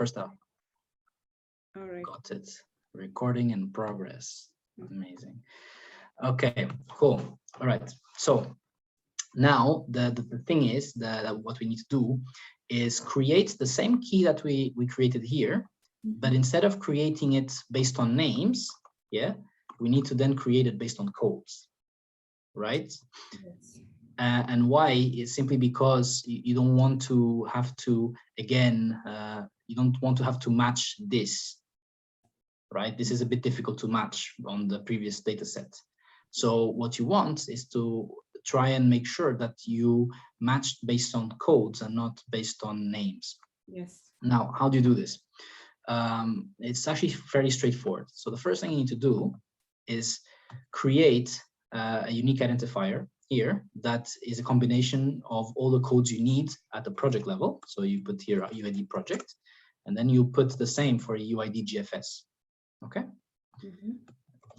first hour. All right. Got it. Recording in progress. Amazing. Okay, cool. All right. So now the thing is that what we need to do is create the same key that we created here, but instead of creating it based on names, yeah, we need to then create it based on codes, right? Yes. And why is simply because you don't want to have to, again, you don't want to have to match this, right? This is a bit difficult to match on the previous data set. So what you want is to try and make sure that you matched based on codes and not based on names. Yes. Now, how do you do this? It's actually fairly straightforward. So the first thing you need to do is create a unique identifier here that is a combination of all the codes you need at the project level. So you put here UID project, and then you put the same for UID GFS. Okay,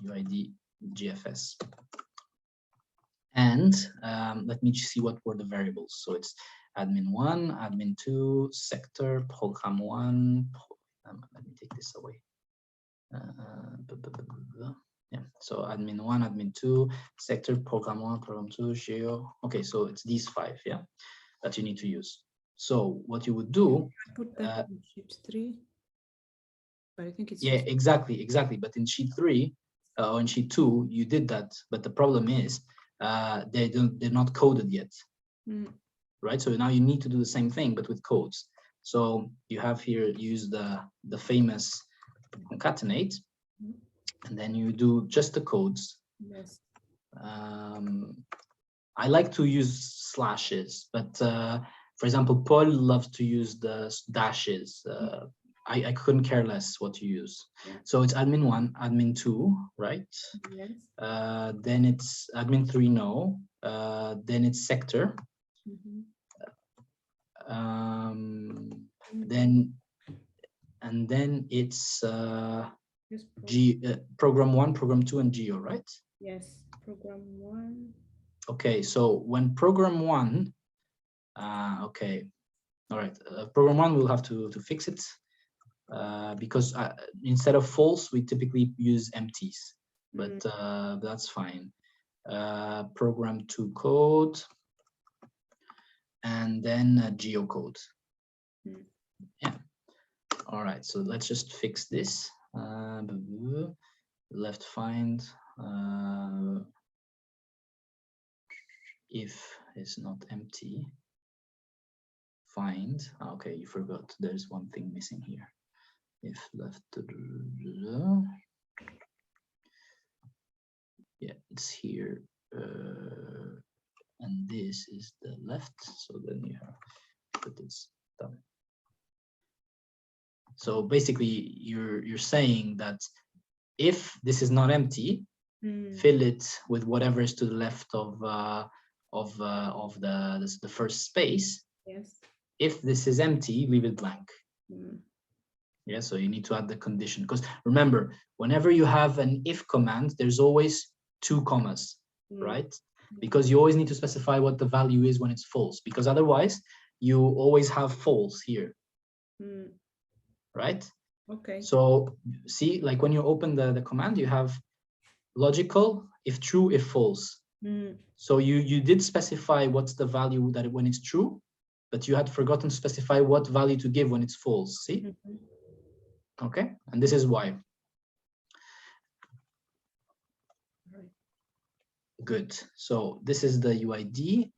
UID GFS. And let me see what were the variables. So it's admin1, admin2, sector, program1. Let me take this away. Yeah, so admin1, admin2, sector, program1, program2, geo. Okay, so it's these 5, yeah, that you need to use. So what you would do, put that in sheet 3, but I think it's yeah, exactly. But in sheet 3 or in sheet 2, you did that, but the problem is they're not coded yet, right? So now you need to do the same thing, but with codes. So you have here use the famous concatenate, and then you do just the codes. Yes. I like to use slashes, but for example, Paul loves to use the dashes. I couldn't care less what you use. Yeah. So it's admin1, admin2, right? Yes. Then it's admin3, no. Then it's sector. Then it's program 1, program 2, and geo, right? Yes, program 1. Okay, so when program 1, okay, all right, program 1 we'll have to fix it because instead of false we typically use empties, but that's fine. Program 2 code, and then geocode. Yeah. All right, so let's just fix this. Left find if is not empty. Find. Okay, you forgot. There's one thing missing here. If left. Yeah, it's here. And this is the left. So then you have put this done. So basically, you're saying that if this is not empty, fill it with whatever is to the left of the first space. Yes. If this is empty, leave it blank. Yeah, so you need to add the condition, because remember, whenever you have an if command, there's always 2 commas, right? Because you always need to specify what the value is when it's false, because otherwise you always have false here. Right? Okay. So see, like when you open the command, you have logical, if true, if false. So you did specify what's the value that when it's true, but you had forgotten to specify what value to give when it's false. See? Okay, and this is why. Good. So this is the UID.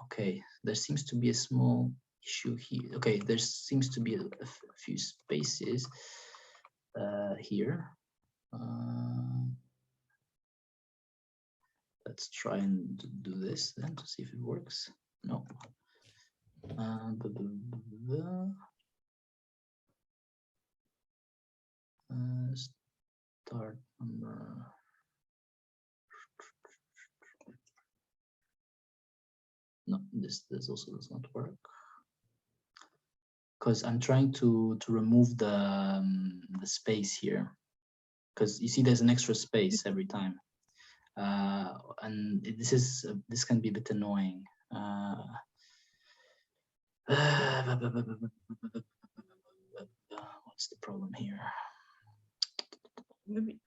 Okay, there seems to be a small issue here. Okay, there seems to be a few spaces here. Let's try and do this then to see if it works. No. Start number. No, this also does not work, because I'm trying to remove the space here, because you see there's an extra space every time, and this can be a bit annoying. what's the problem here? Maybe.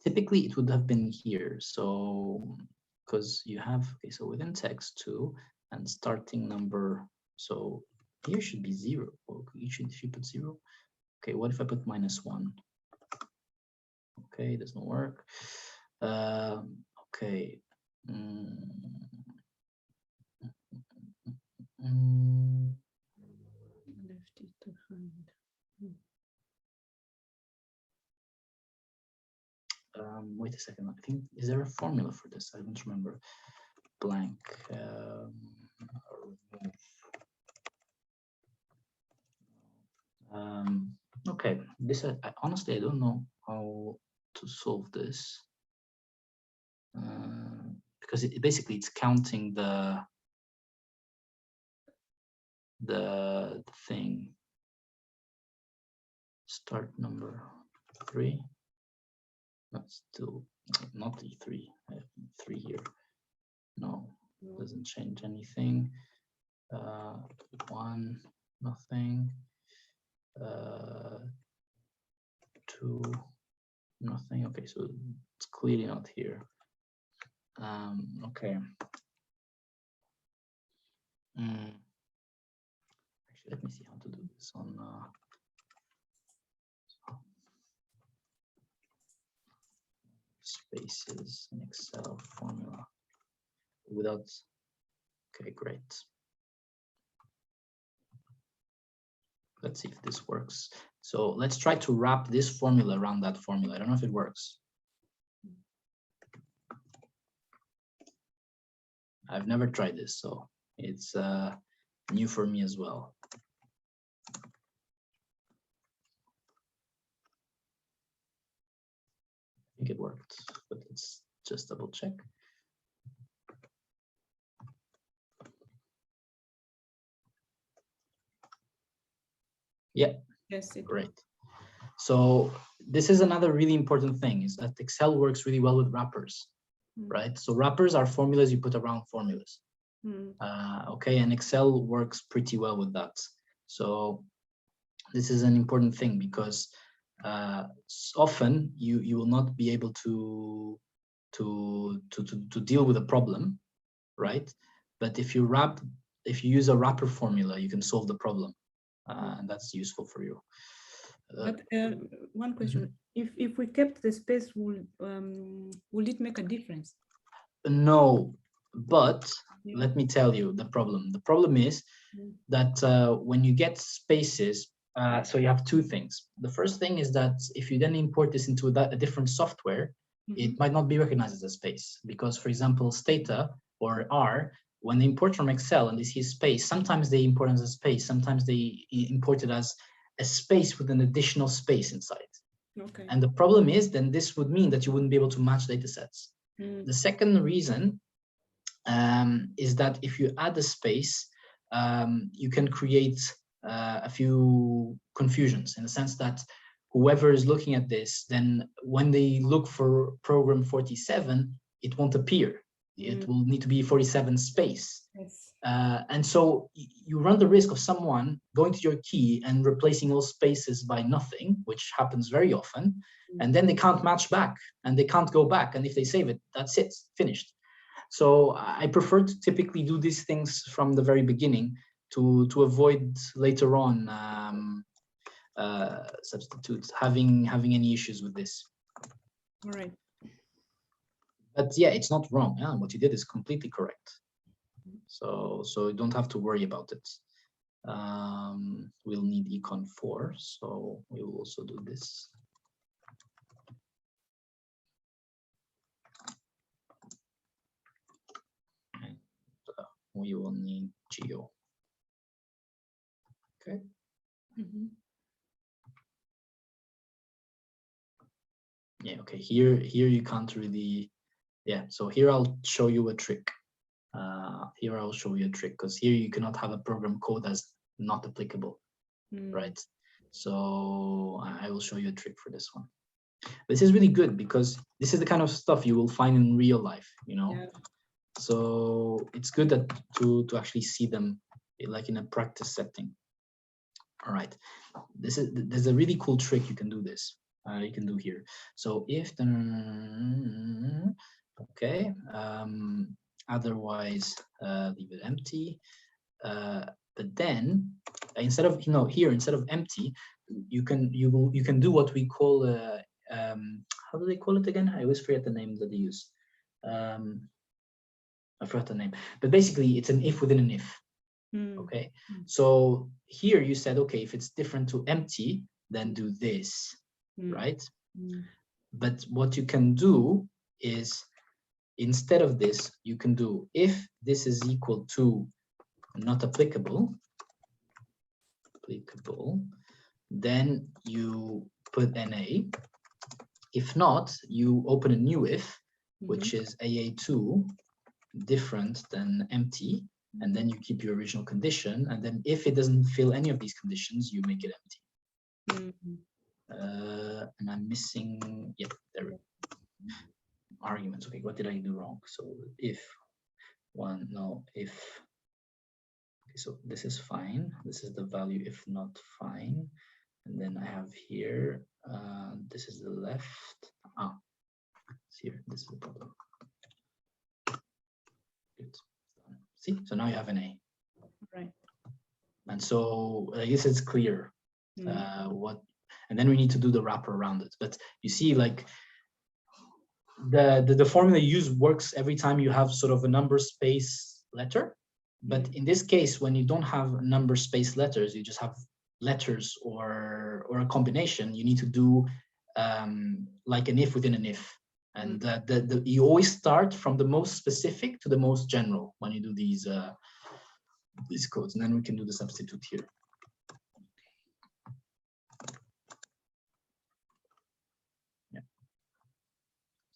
Typically, it would have been here. So, because you have, okay, so within text 2 and starting number, so here should be 0. Or you should put 0. Okay, what if I put -1? Okay, it doesn't work. Okay. Left it behind. Wait a second. I think, is there a formula for this? I don't remember. Blank. Okay. This honestly, I don't know how to solve this because basically it's counting the thing. Start number 3. That's still not E3. I have 3 here. No, doesn't change anything. 1, nothing. 2, nothing. Okay, so it's clearly not here. Okay. Actually, let me see how to do this on spaces in Excel formula without. Okay, great. Let's see if this works. So let's try to wrap this formula around that formula. I don't know if it works. I've never tried this, so it's new for me as well. I think it worked, but let's just double check. Yeah, Yes, great. So this is another really important thing, is that Excel works really well with wrappers, right? So wrappers are formulas you put around formulas. Okay, and Excel works pretty well with that. So this is an important thing because often you will not be able to deal with a problem, right? But if you use a wrapper formula, you can solve the problem, and that's useful for you. But one question: if we kept the space, will it make a difference? No, but let me tell you the problem. The problem is that when you get spaces, so you have 2 things. The first thing is that if you then import this into a different software, it might not be recognized as a space because, for example, Stata or R, when they import from Excel and they see a space, sometimes they import it as a space, sometimes they import it as a space with an additional space inside. Okay. And the problem is, then this would mean that you wouldn't be able to match data sets. The second reason is that if you add a space, you can create a few confusions in the sense that whoever is looking at this, then when they look for program 47, it won't appear. It will need to be 47 space. Yes. And so you run the risk of someone going to your key and replacing all spaces by nothing, which happens very often, and then they can't match back and they can't go back. And if they save it, that's it, finished. So I prefer to typically do these things from the very beginning to avoid later on substitutes having any issues with this. All right. But yeah, it's not wrong. Yeah? What you did is completely correct. So you don't have to worry about it. We'll need econ 4, so we will also do this. And we will need geo. Okay. Yeah, okay, here you can't really, yeah, so here I'll show you a trick. Here I'll show you a trick because here you cannot have a program code as not applicable, right? So I will show you a trick for this one. This is really good because this is the kind of stuff you will find in real life, you know? Yeah. So it's good that to actually see them like in a practice setting. All right, there's a really cool trick you can do this. You can do here. So if the okay, otherwise leave it empty. But then instead of here instead of empty, you can do what we call how do they call it again? I always forget the name that they use. I forgot the name, but basically it's an if within an if. Okay, so here you said, okay, if it's different to empty, then do this, right? But what you can do is, instead of this, you can do if this is equal to not applicable, then you put NA. If not, you open a new if, which is AA2 different than empty, and then you keep your original condition, and then if it doesn't fill any of these conditions, you make it empty. And I'm missing, yep, there we go. Arguments. Okay, what did I do wrong? So if one, no, if, okay, so this is fine. This is the value if not fine. And then I have here, this is the left. It's here, this is the problem. Good. See, so now you have an A. Right. And so I guess it's clear what, and then we need to do the wrapper around it. But you see, like the formula you use works every time you have sort of a number space letter. But in this case, when you don't have number space letters, you just have letters or a combination, you need to do like an if within an if. And you always start from the most specific to the most general when you do these codes, and then we can do the substitute here. Yeah.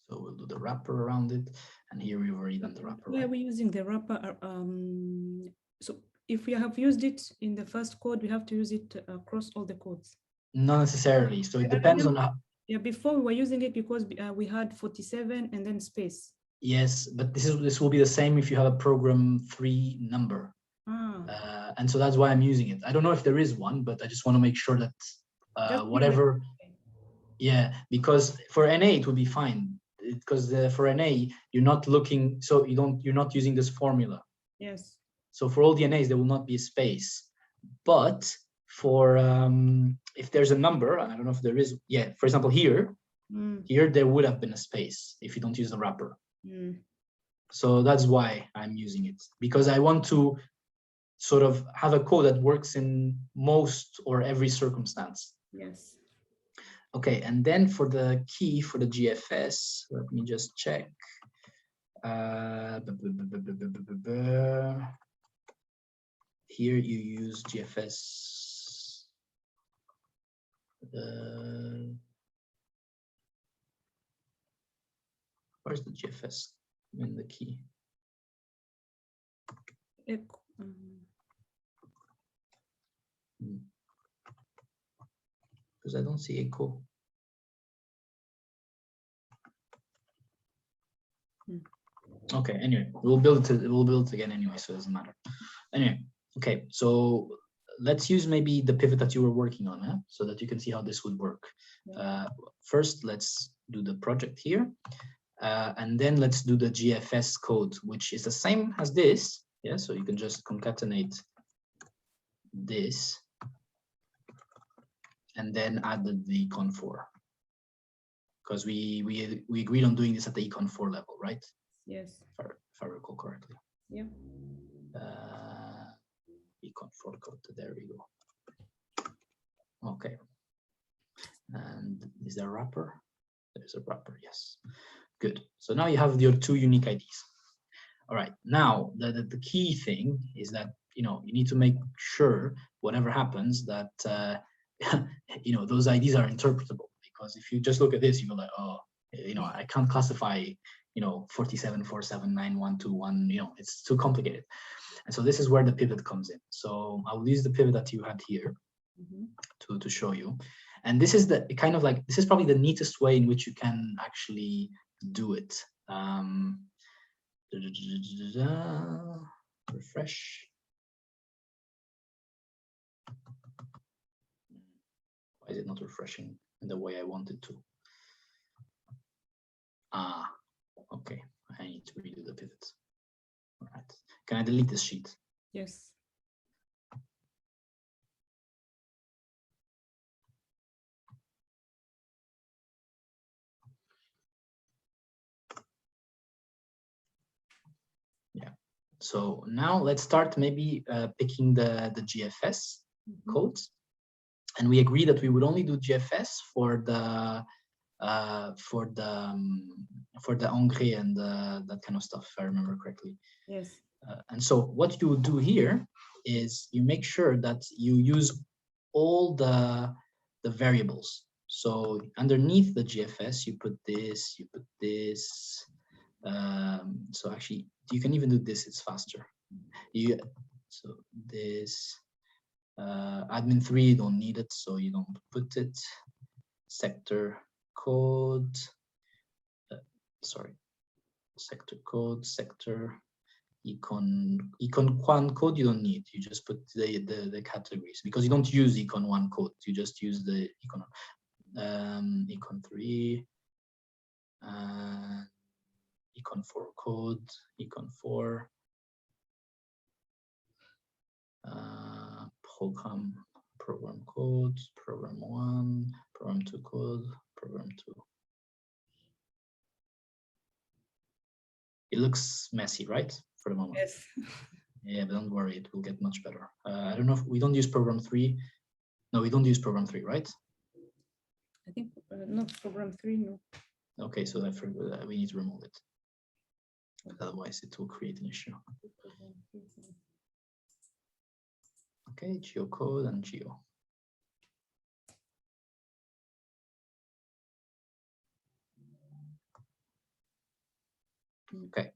So we'll do the wrapper around it, and here we've already done the wrapper. Yeah, we're using the wrapper. So if we have used it in the first code, we have to use it across all the codes. Not necessarily. So it depends on how. Yeah, before we were using it because we had 47 and then space. Yes, but this will be the same if you have a program 3 number. And so that's why I'm using it. I don't know if there is one, but I just want to make sure that whatever. Yeah, because for NA it would be fine, because for NA you're not looking, so you're not using this formula. Yes. So for all the NAs there will not be a space, but for if there's a number, I don't know if there is. Yeah, for example here there would have been a space if you don't use the wrapper. So that's why I'm using it, because I want to sort of have a code that works in most or every circumstance. Yes. Okay, and then for the key for the GFS, let me just check. Here you use GFS. Where's the GFS in the key? Because I don't see echo. Okay, anyway, we'll build it again anyway, so it doesn't matter. Anyway, okay, so let's use maybe the pivot that you were working on, so that you can see how this would work. First, let's do the project here, and then let's do the GFS code, which is the same as this. Yeah, so you can just concatenate this and then add the econ4, because we agreed on doing this at the econ4 level, right? Yes. If I recall correctly. Yeah. Econ4 code, there we go. Okay. And is there a wrapper? There's a wrapper, yes. Good. So now you have your 2 unique IDs. All right. Now the key thing is that you need to make sure whatever happens that those IDs are interpretable, because if you just look at this, you go like, oh, I can't classify 47, 47, 9, 1, 2, 1, it's too complicated. And so this is where the pivot comes in. So I will use the pivot that you had here to show you. And this is the kind of like, this is probably the neatest way in which you can actually do it. Refresh. is it not refreshing in the way I want it to? Ah, okay. I need to redo the pivot. All right. Can I delete this sheet? Yes. Yeah. So now let's start maybe picking the GFS codes. And we agree that we would only do GFS for the engrais and that kind of stuff, if I remember correctly. Yes. And so what you would do here is you make sure that you use all the variables. So underneath the GFS, you put this, you put this. So actually, you can even do this, it's faster. So this, admin 3, you don't need it, so you don't put it. Sector code, sector code, sector econ 1 code you don't need. You just put the categories because you don't use econ 1 code. You just use the econ 3, econ 4 code, econ 4, program code, program 1, program 2 code, program 2. It looks messy, right? For the moment. Yes. Yeah, but don't worry, it will get much better. I don't know if we don't use program 3. No, we don't use program 3, right? I think not program 3, no. Okay, so we need to remove it. Otherwise, it will create an issue. Okay, geocode and geo. Okay.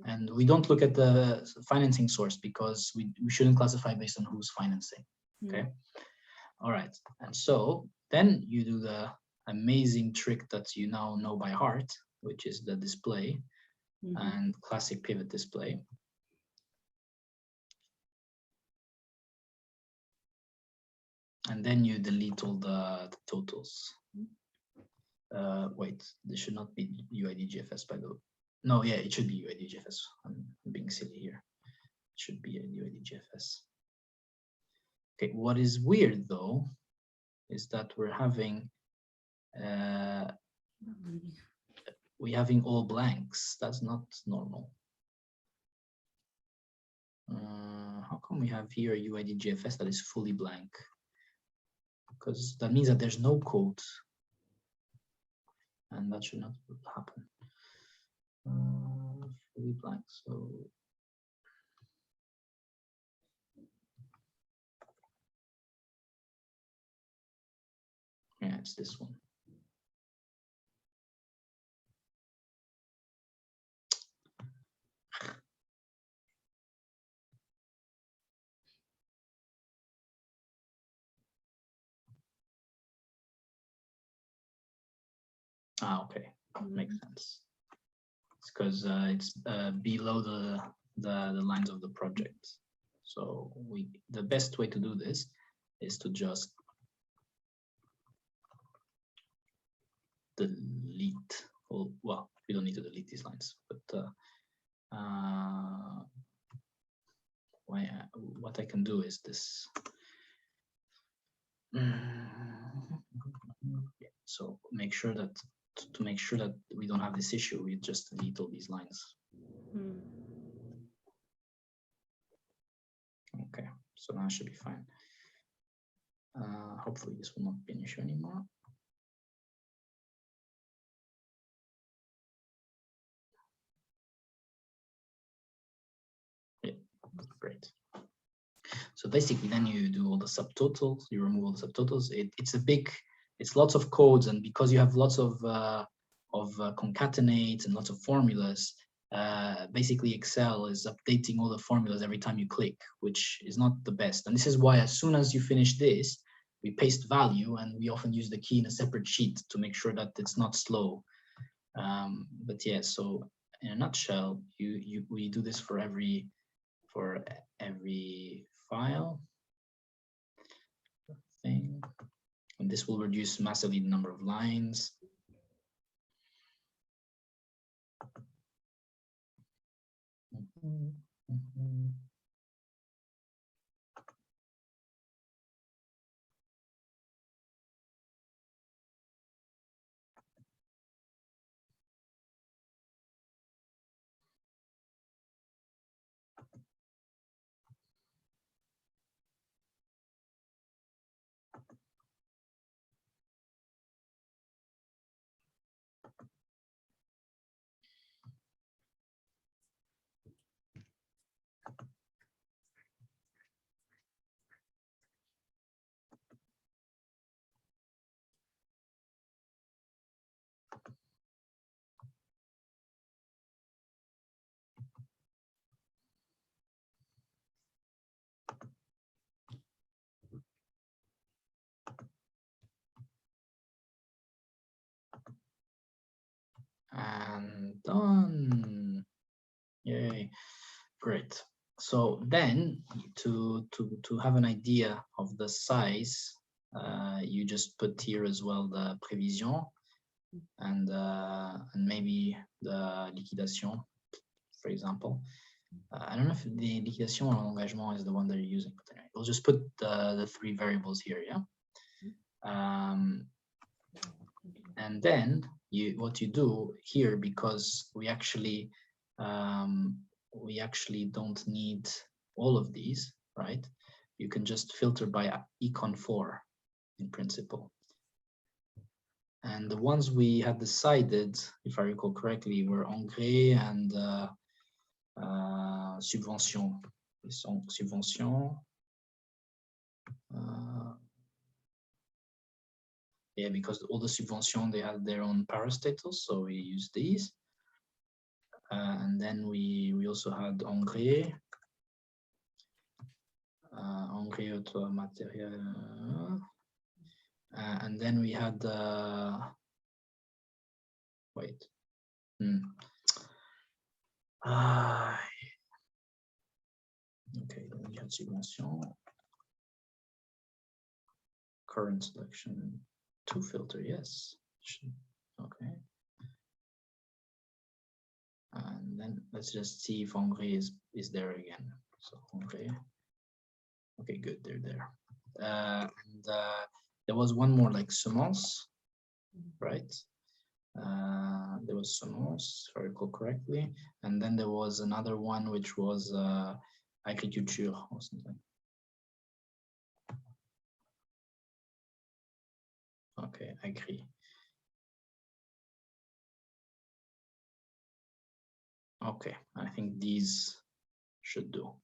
And we don't look at the financing source because we shouldn't classify based on who's financing. Okay. All right. And so then you do the amazing trick that you now know by heart, which is the display and classic pivot display. And then you delete all the totals. Wait, this should not be UID-GFS, by the way. No, yeah, it should be UID-GFS. I'm being silly here. It should be a UID-GFS. Okay, what is weird though is that we're having all blanks. That's not normal. How come we have here a UID-GFS that is fully blank? Because that means that there's no code, and that should not happen. Fully blank. So yeah, it's this one. Ah, okay, makes sense. It's because it's below the lines of the project. So the best way to do this is to just delete. Well, we don't need to delete these lines, but what I can do is this. Yeah, so make sure that to make sure that we don't have this issue, we just delete all these lines. Okay, so now it should be fine. Hopefully this will not be an issue anymore. Yeah, great. So basically then you do all the subtotals, you remove all the subtotals. It's lots of codes, and because you have lots of concatenates and lots of formulas, basically Excel is updating all the formulas every time you click, which is not the best. And this is why as soon as you finish this, we paste value, and we often use the key in a separate sheet to make sure that it's not slow. But yeah, so in a nutshell, we do this for every file thing. And this will reduce massively the number of lines. And done. Yay, great. So then to have an idea of the size, you just put here as well the prévision and maybe the liquidation, for example. I don't know if the liquidation or engagement is the one that you're using, but anyway, we'll just put the three variables here, yeah? And then what you do here, because we actually don't need all of these, right? You can just filter by econ 4 in principle. And the ones we had decided, if I recall correctly, were engrais and subvention. Subvention. Yeah, because all the subvention, they had their own parastatals, so we use these. And then we also had engrais. Engrais auto matériel. And then we had wait. Okay, then we had subvention. Current selection to filter, yes. Okay. And then let's just see if engrais is there again. So engrais. Okay, good, they're there. And there was one more, like semence, right? There was semence, if I recall correctly. And then there was another one which was agriculture or something. Okay, agri. Okay, I think these should do.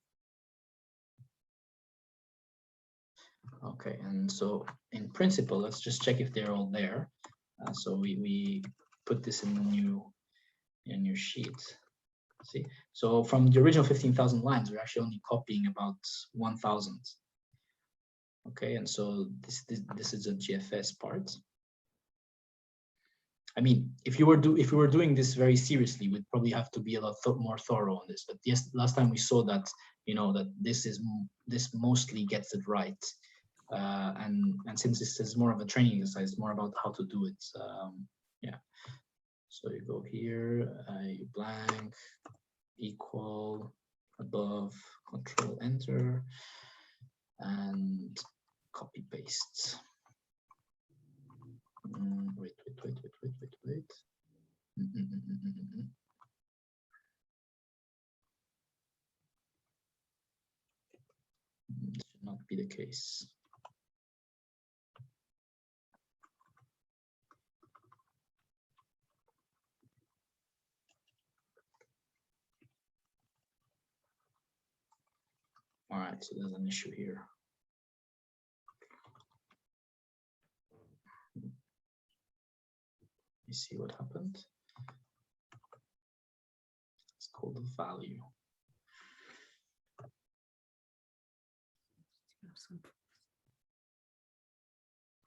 Okay, and so in principle, let's just check if they're all there. So we put this in a new sheet. See, so from the original 15,000 lines, we're actually only copying about 1,000. Okay, and so this is a GFS part. I mean, if we were doing this very seriously, we'd probably have to be a lot more thorough on this. But yes, last time we saw that, you know, that this mostly gets it right. And since this is more of a training exercise, it's more about how to do it. Yeah. So you go here, you blank, equal, above, control enter, and copy paste. Wait. This should not be the case. All right, so there's an issue here. You see what happened? It's called the value.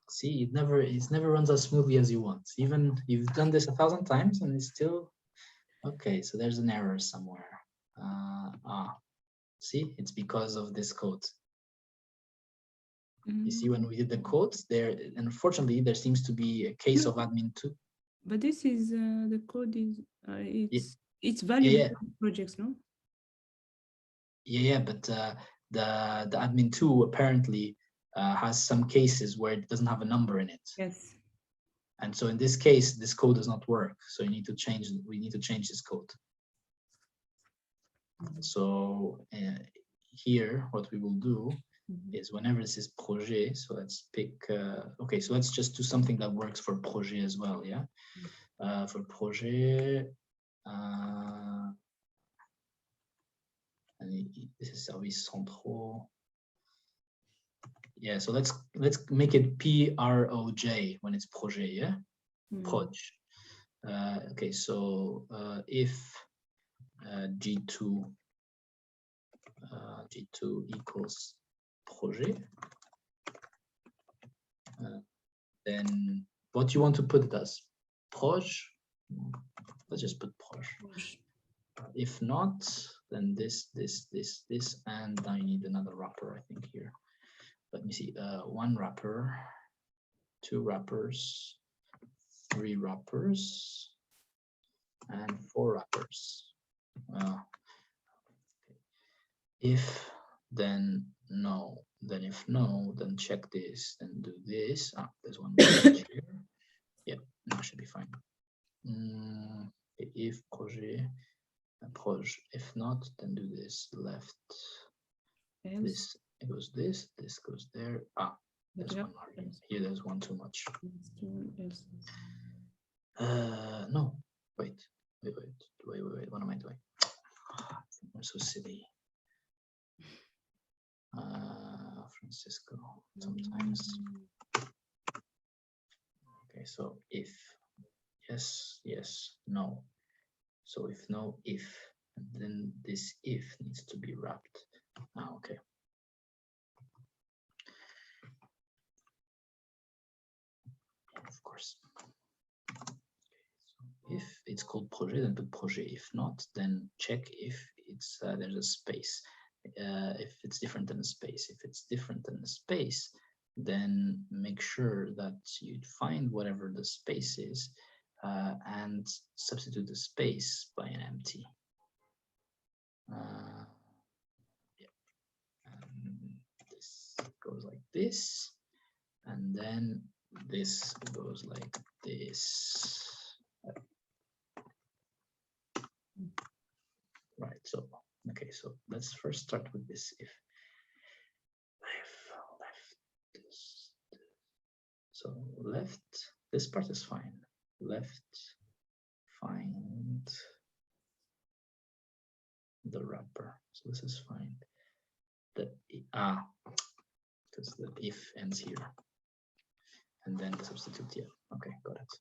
See, it never runs as smoothly as you want. Even you've done this 1,000 times and it's still okay. So there's an error somewhere. See, it's because of this code. You see, when we did the codes there, unfortunately, there seems to be a case of admin2. But this is the code is it's Yeah, valid yeah. projects, no? Yeah, but the admin2 apparently has some cases where it doesn't have a number in it. Yes. And so in this case, this code does not work. So you need to change. We need to change this code. So here, what we will do is whenever this is projet. So let's pick. Okay, so let's just do something that works for projet as well. Yeah, for projet. And this is service centraux. Yeah, so let's make it PROJ when it's projet. Yeah, proj. Okay, so if G2 equals projet, then what you want to put it as? Proj? Let's just put proj. If not, then this, and I need another wrapper, I think, here. Let me see, 1 wrapper, 2 wrappers, 3 wrappers, and 4 wrappers. If, then no. Then if no, then check this, then do this. There's one here. Yeah, that should be fine. If projet, proj. If not, then do this left. Else. This it goes this goes there. There's one more here. Here there's one too much. No, wait. What am I doing? I'm so silly. Francisco, sometimes. Okay, so if yes, yes, no. So if no, if, and then this if needs to be wrapped. Okay. Of course. Okay, so if it's called projet, then put projet. If not, then check if it's there's a space. If it's different than a space. If it's different than a space, then make sure that you find whatever the space is and substitute the space by an empty. Yeah. And this goes like this, and then this goes like this. Right, so okay, so let's first start with this if left this. So left, this part is fine. Left, find the wrapper. So this is fine. The because the if ends here. And then the substitute, yeah. Okay, got it.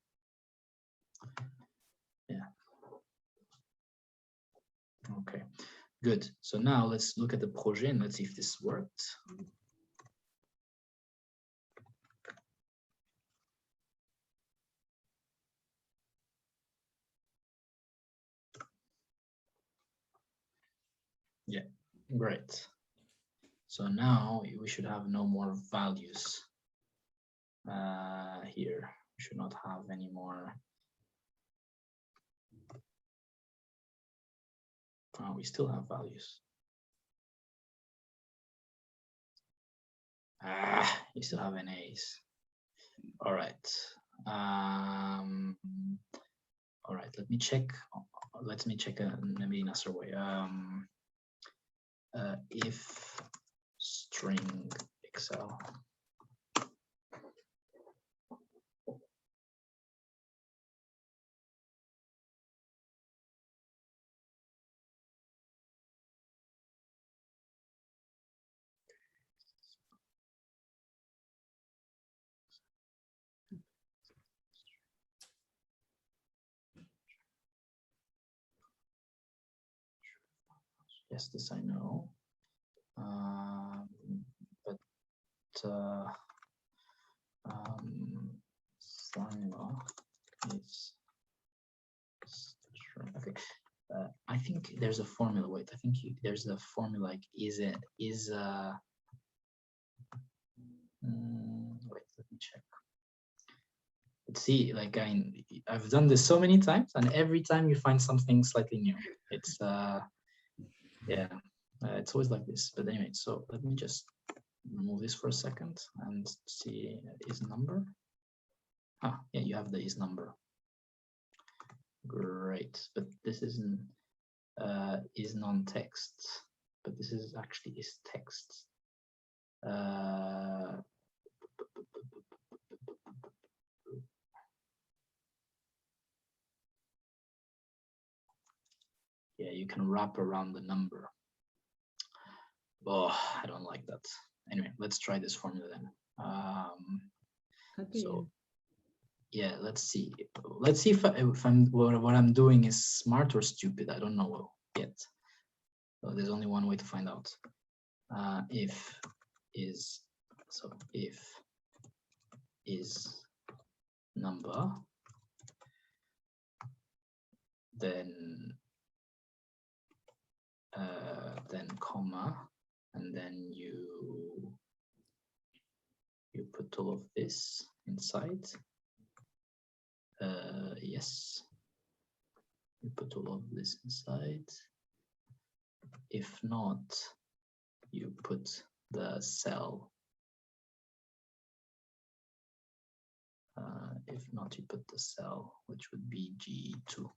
Yeah. Okay, good. So now let's look at the projet and let's see if this worked. Yeah, great. So now we should have no more values here. We should not have any more. We still have values. You still have NAs. All right. All right. Let me check. Let me check maybe in another way. If string Excel. Yes, this I know. But formula is okay. I think there's a formula. Wait, I think there's a formula like is Let me check. Let's see, like I've done this so many times, and every time you find something slightly new. It's yeah, it's always like this. But anyway, so let me just remove this for a second and see is number. Ah, yeah, you have the is number. Great, but this isn't is non-text, but this is actually is text. Yeah, you can wrap around the number. Oh, I don't like that. Anyway, let's try this formula then. So yeah, let's see. Let's see if what I'm doing is smart or stupid. I don't know yet. So there's only one way to find out. If is number, then comma, and then you put all of this inside. Yes, you put all of this inside. If not, you put the cell. If not, you put the cell, which would be G2.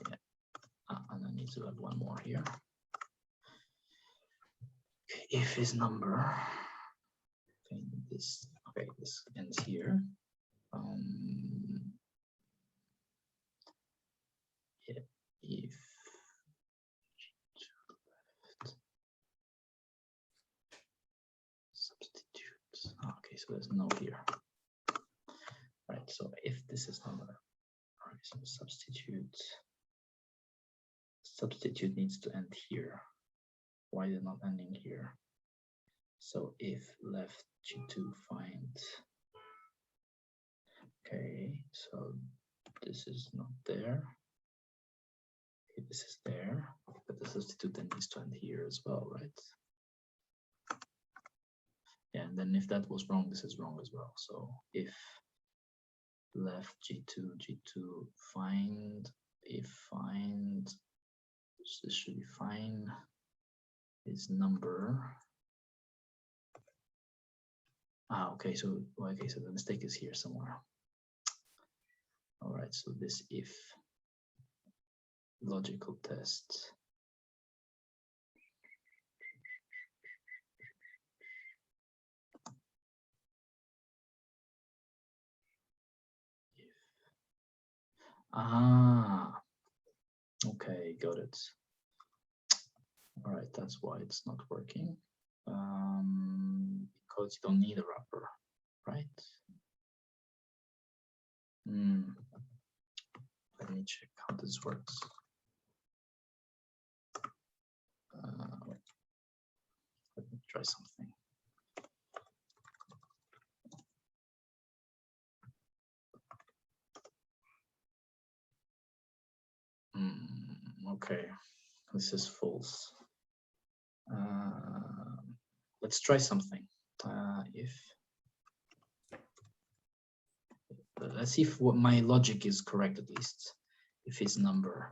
Yeah, and I need to add one more here. Okay, if is number. Okay, this ends here. Yeah, if substitute. Okay, so there's no here. Right, so if this is number, all right, so substitute needs to end here. Why is it not ending here? So if left G2 find. Okay, so this is not there. Okay, this is there, but the substitute then needs to end here as well, right? Yeah, and then if that was wrong, this is wrong as well. So if left G2 find, if find, this should be fine, is number. Okay, so the mistake is here somewhere. All right, so this if logical test. Okay, got it. All right, that's why it's not working. Because you don't need a wrapper, right? Let me check how this works. Let me try something. Okay, this is false. Let's try something. Let's see if what my logic is correct at least. If it's number,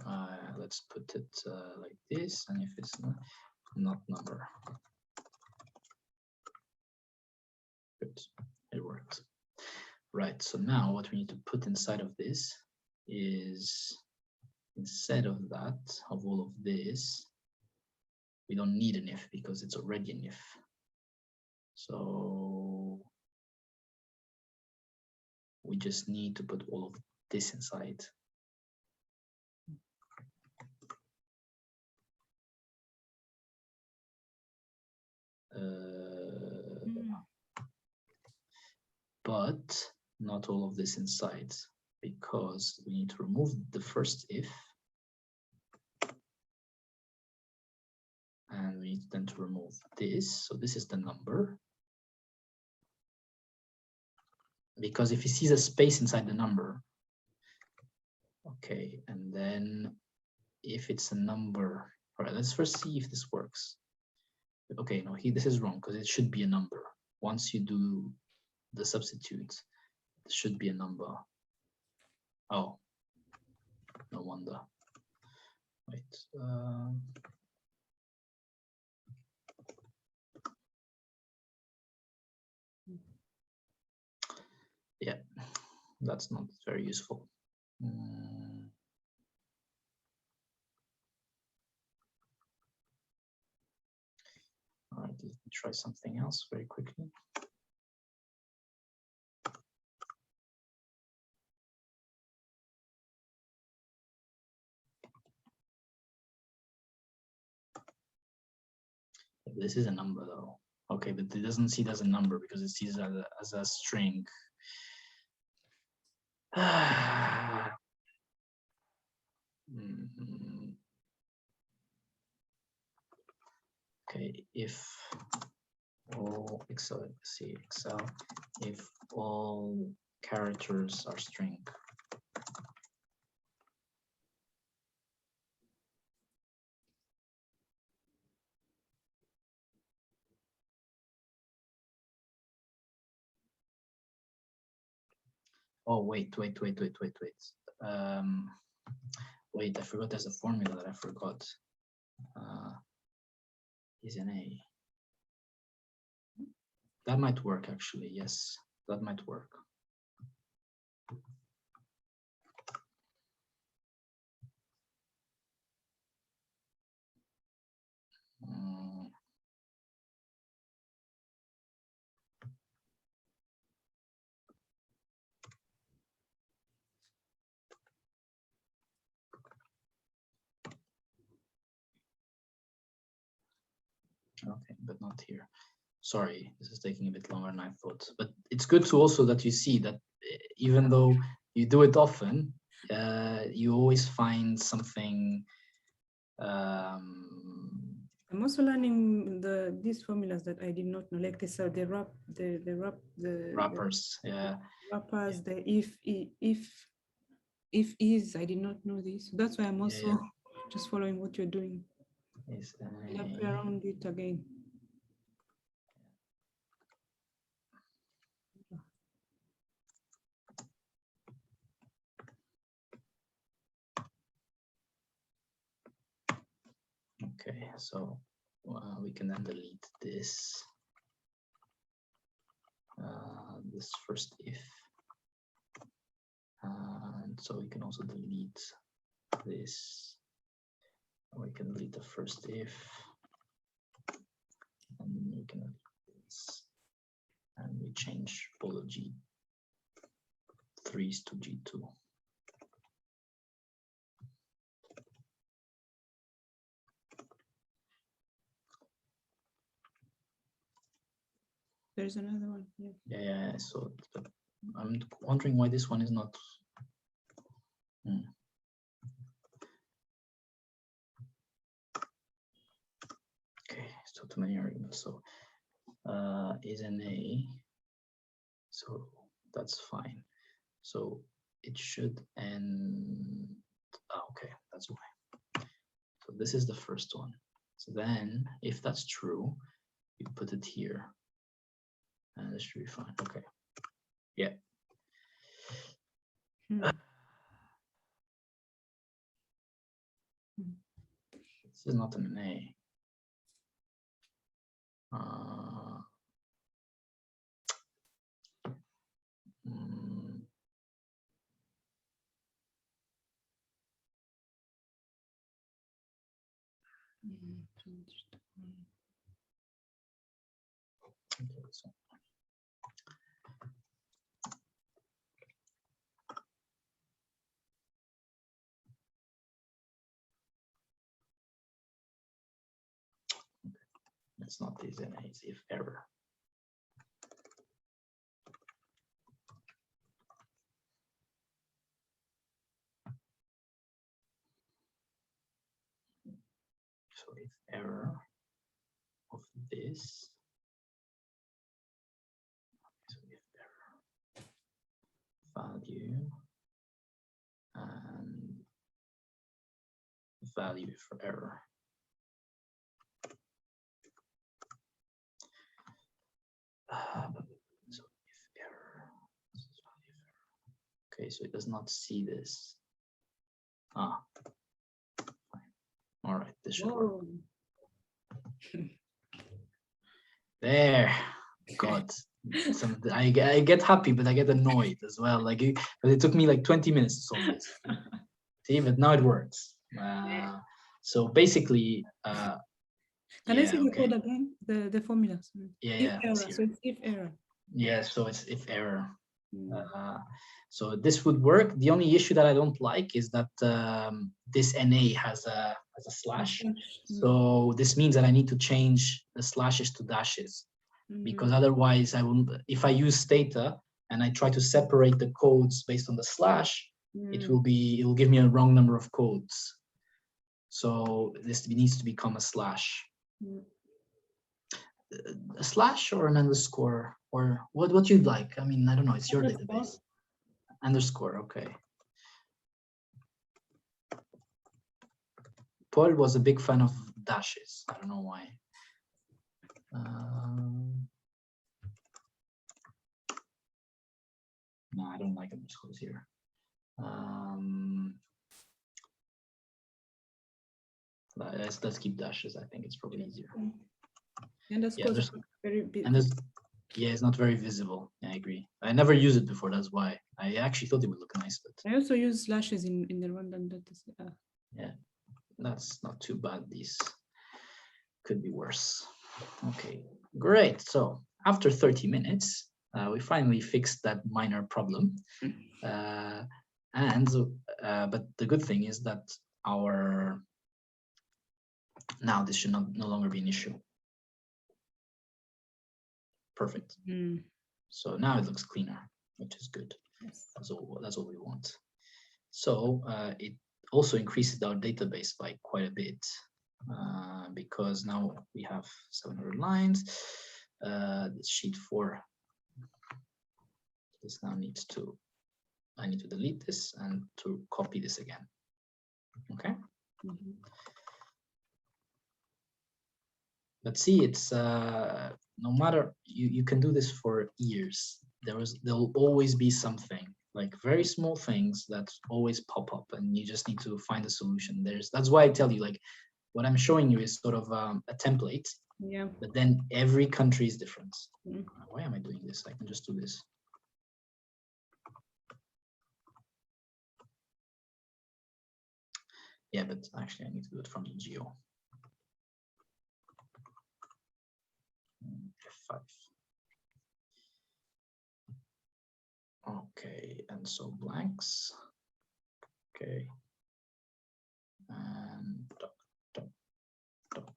let's put it like this, and if it's not number. Good, it works. Right, so now what we need to put inside of this is, instead of that, of all of this, we don't need an if because it's already an if. So we just need to put all of this inside. But not all of this inside, because we need to remove the first if, and we need then to remove this. So this is the number, because if he sees a space inside the number, okay, and then if it's a number, all right, let's first see if this works. Okay, no, this is wrong because it should be a number. Once you do the substitute should be a number. Oh, no wonder. Wait. Yeah, that's not very useful. All right, let me try something else very quickly. This is a number though. Okay, but it doesn't see it as a number because it sees it as a string. Okay, if all Excel, if all characters are string. Oh, wait. Wait, I forgot there's a formula that I forgot. Is an A. That might work actually, yes, that might work. Okay, but not here. Sorry, this is taking a bit longer than I thought. But it's good to also that you see that even though you do it often, you always find something. I'm also learning these formulas that I did not know, like this, the wrappers, yeah. Wrappers, the if is, I did not know this. So that's why I'm also just following what you're doing. And play around it again. Okay, so we can then delete this. This first if. And so we can also delete this. We can delete the first if. And then we can delete this. And we change all the G3s to G2. There's another one. Yeah, so I'm wondering why this one is not. Okay, so too many arguments. So is an A, so that's fine. So it should end. Okay, that's why. So this is the first one. So then, if that's true, you put it here, and this should be fine. Okay. Yeah. This is not an A. Okay, so. It's not this and it's if error. So if error of this, so if error value and value for error. So if Okay, so it does not see this. Ah, fine. All right, this should work. There, God. I get happy, but I get annoyed as well. Like, but it took me like 20 minutes to solve this. See, but now it works. So basically, Can I see the okay. code again? The formula. Sorry. Yeah, If error. So it's if error. Yeah, so it's if error. Mm. So this would work. The only issue that I don't like is that this NA has a slash. So this means that I need to change the slashes to dashes, because otherwise I won't. If I use Stata and I try to separate the codes based on the slash, it will give me a wrong number of codes. So this needs to become a slash. A slash or an underscore, or what you'd like. I mean, I don't know. It's your database. Underscore, okay. Paul was a big fan of dashes. I don't know why. No, I don't like underscores here. Let's keep dashes. I think it's probably easier. Underscores very big. Yeah, it's not very visible. Yeah, I agree. I never used it before. That's why. I actually thought it would look nice, but I also use slashes in the Rwandan data. Yeah, that's not too bad. These could be worse. Okay, great. So after 30 minutes, we finally fixed that minor problem. But the good thing is that now this should no longer be an issue. Perfect. So now it looks cleaner, which is good. Yes. That's all we want. So it also increases our database by quite a bit, because now we have 700 lines. Sheet 4. This now needs to. I need to delete this and to copy this again. Okay. But see, it's no matter, you can do this for years. There'll always be something, like very small things that always pop up, and you just need to find a solution. That's why I tell you, like, what I'm showing you is sort of a template. Yeah. But then every country is different. Why am I doing this? I can just do this. Yeah, but actually I need to do it from the geo. F5. Okay, and so blanks. Okay. And doc.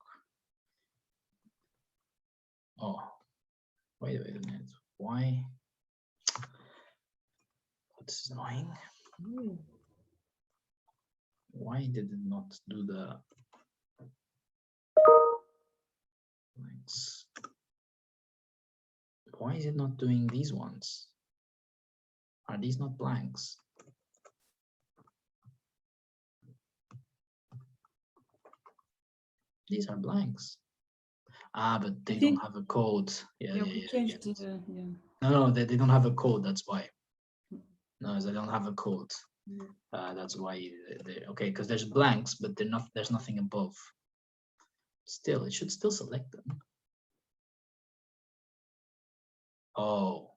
Oh, wait a minute. Why? This is annoying. Why did it not do the blanks? Why is it not doing these ones? Are these not blanks? These are blanks. Ah, but they don't have a code. Yeah. No, they don't have a code. That's why. No, they don't have a code. That's why. Okay, because there's blanks, but there's nothing above. Still, it should still select them. Oh.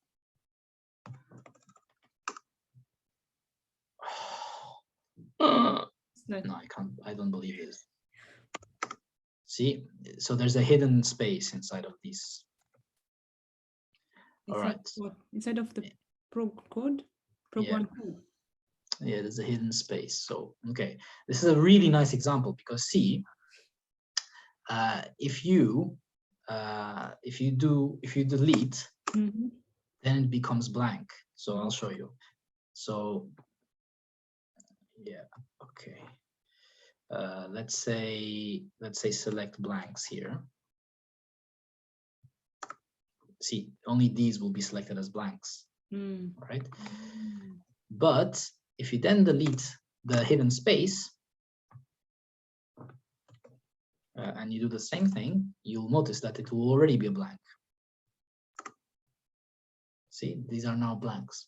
No, I can't. I don't believe this. See, so there's a hidden space inside of these. All right. Inside of the prog code? Prog1 code. Yeah, there's a hidden space. So, okay, this is a really nice example because see, if you delete, then it becomes blank. So I'll show you. So, yeah, okay. Let's say select blanks here. See, only these will be selected as blanks, right? But if you then delete the hidden space and you do the same thing, you'll notice that it will already be a blank. See, these are now blanks.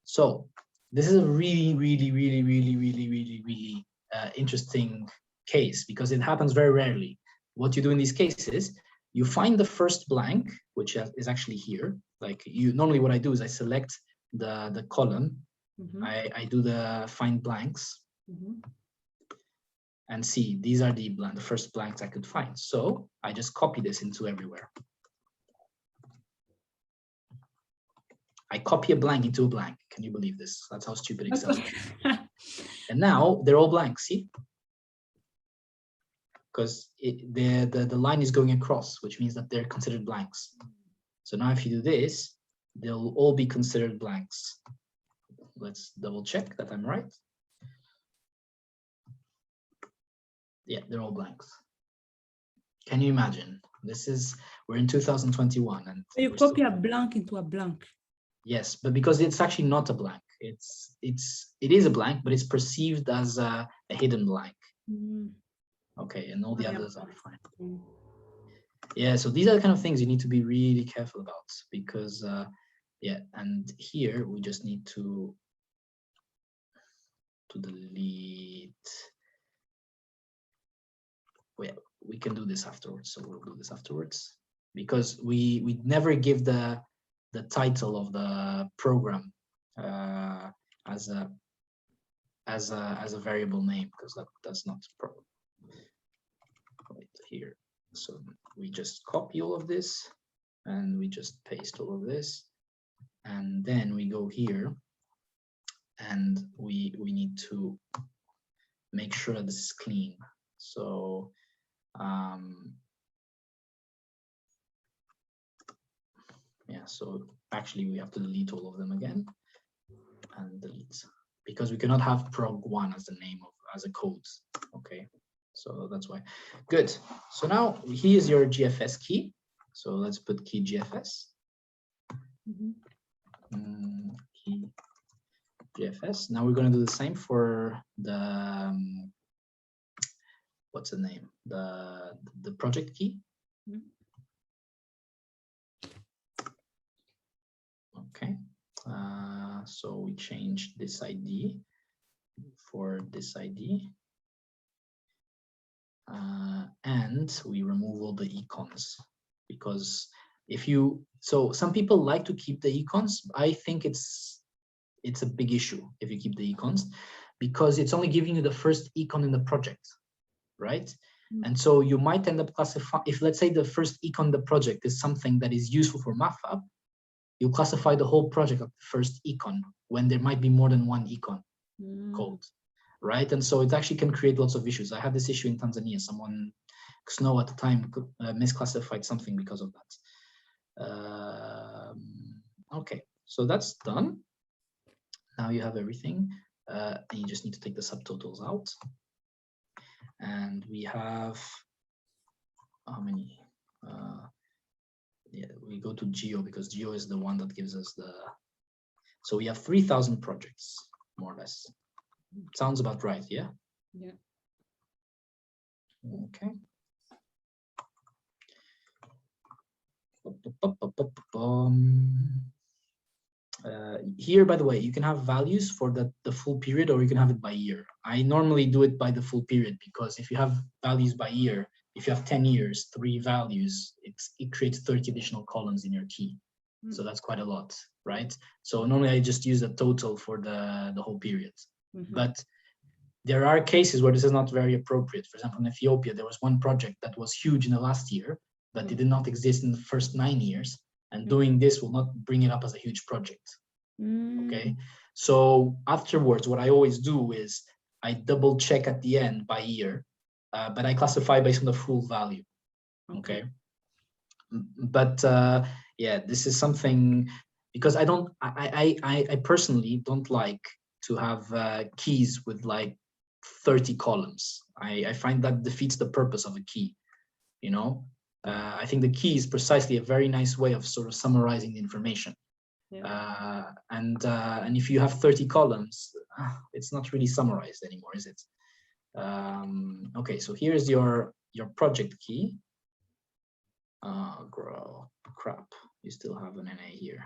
So this is a really interesting case because it happens very rarely. What you do in these cases, you find the first blank, which is actually here. Like normally what I do is I select the column, I do the find blanks, and see these are the first blanks I could find. So I just copy this into everywhere. I copy a blank into a blank. Can you believe this? That's how stupid Excel is. And now they're all blank, see? Because the line is going across, which means that they're considered blanks. So now if you do this, they'll all be considered blanks. Let's double check that I'm right. Yeah, they're all blanks. Can you imagine? We're in 2021. And so you copy a blank into a blank. Yes, but because it's actually not a blank. It is a blank, but it's perceived as a hidden blank. Okay, and all the others are fine. Yeah, so these are the kind of things you need to be really careful about because, yeah, and here we just need to delete. Well, we can do this afterwards, so we'll do this afterwards because we never give the title of the program as a variable name because that's not the problem. Right here. So we just copy all of this and we just paste all of this, and then we go here and we need to make sure that this is clean. So yeah, so actually we have to delete all of them again and delete because we cannot have prog1 as the name as a code. Okay, so that's why. Good. So now here's your GFS key. So let's put key GFS. Key GFS. Now we're going to do the same for the what's the name? The project key. Okay. So we change this ID for this ID. And we remove all the icons because so some people like to keep the icons. I think it's a big issue if you keep the icons because it's only giving you the first icon in the project, right? And so you might end up classifying, if let's say the first icon in the project is something that is useful for MATLAB, you classify the whole project of the first icon when there might be more than one icon code, right? And so it actually can create lots of issues. I had this issue in Tanzania. Someone, Snow at the time, misclassified something because of that. Okay, so that's done. Now you have everything, and you just need to take the subtotals out. And we have, how many? Yeah, we go to Geo because Geo is the one that gives us so we have 3,000 projects, more or less. Sounds about right, yeah? Yeah. Okay. Here, by the way, you can have values for the full period or you can have it by year. I normally do it by the full period because if you have values by year, if you have 10 years, 3 values, it creates 30 additional columns in your key. So that's quite a lot, right? So normally I just use the total for the whole period. But there are cases where this is not very appropriate. For example, in Ethiopia, there was one project that was huge in the last year, but it did not exist in the first 9 years. And doing this will not bring it up as a huge project. Okay. So afterwards, what I always do is I double check at the end by year, but I classify based on the full value. Okay. But yeah, this is something because I personally don't like to have keys with like 30 columns. I find that defeats the purpose of a key, you know. I think the key is precisely a very nice way of sort of summarizing the information. And if you have 30 columns, it's not really summarized anymore, is it? Okay, so here's your project key. Crap, you still have an NA here.